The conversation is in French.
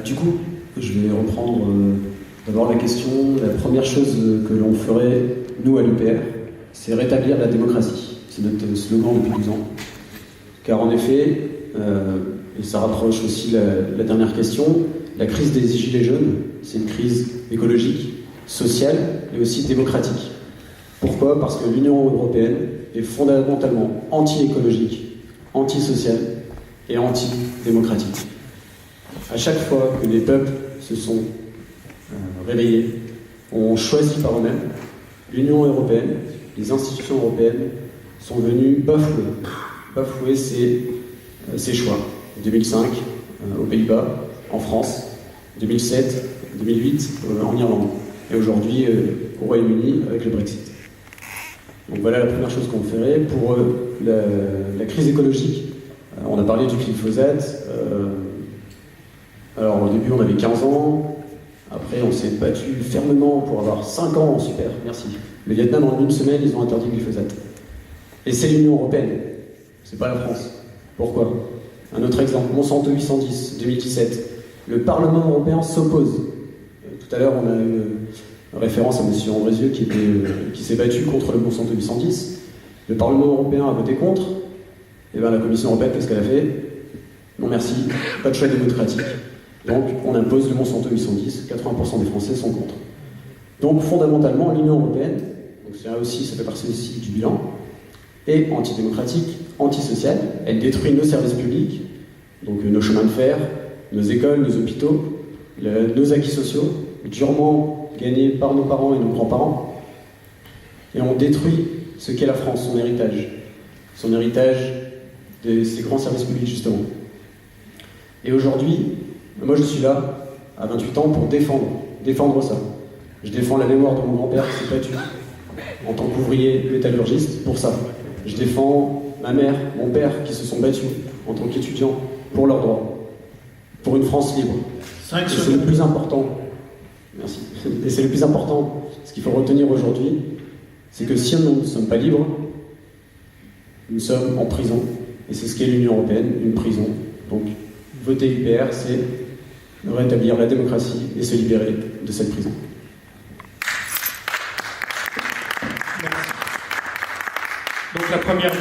Du coup, je vais reprendre d'abord la question. La première chose que l'on ferait, nous, à l'UPR, c'est rétablir la démocratie. C'est notre slogan depuis 12 ans. Car en effet, et ça rapproche aussi la dernière question, la crise des Gilets jaunes, c'est une crise écologique, sociale et aussi démocratique. Pourquoi ? Parce que l'Union européenne est fondamentalement anti-écologique, anti-sociale et anti-démocratique. À chaque fois que les peuples se sont réveillés, ont choisi par eux-mêmes, l'Union européenne, les institutions européennes sont venues bafouer ses choix. 2005, aux Pays-Bas, en France, 2007, 2008, en Irlande, et aujourd'hui au Royaume-Uni avec le Brexit. Donc voilà la première chose qu'on ferait. Pour la crise écologique, on a parlé du glyphosate. Alors au début on avait 15 ans, après on s'est battu fermement pour avoir 5 ans, super, merci. Le Vietnam en une semaine ils ont interdit le glyphosate. Et c'est l'Union européenne, c'est pas la France. Pourquoi ? Un autre exemple, Monsanto 810, 2017. Le Parlement européen s'oppose. Tout à l'heure on a eu référence à M. Andrézieux qui s'est battu contre le Monsanto 810. Le Parlement européen a voté contre. Et bien la Commission européenne, qu'est-ce qu'elle a fait ? Non merci, pas de choix démocratique. Donc on impose le Monsanto 810, 80% des Français sont contre. Donc fondamentalement, l'Union européenne, donc ça fait partie aussi du bilan, est antidémocratique, antisociale. Elle détruit nos services publics, donc nos chemins de fer, nos écoles, nos hôpitaux, nos acquis sociaux, durement gagnés par nos parents et nos grands-parents. Et on détruit ce qu'est la France, son héritage de ces grands services publics justement. Et aujourd'hui, moi je suis là, à 28 ans, pour défendre ça. Je défends la mémoire de mon grand-père qui s'est battu en tant qu'ouvrier métallurgiste pour ça. Je défends ma mère, mon père qui se sont battus en tant qu'étudiants pour leurs droits, pour une France libre. Et c'est le plus important. Merci. Et c'est le plus important. Ce qu'il faut retenir aujourd'hui, c'est que si nous ne sommes pas libres, nous sommes en prison. Et c'est ce qu'est l'Union européenne, une prison. Donc, voter UPR, c'est rétablir la démocratie et se libérer de cette prison. Donc la première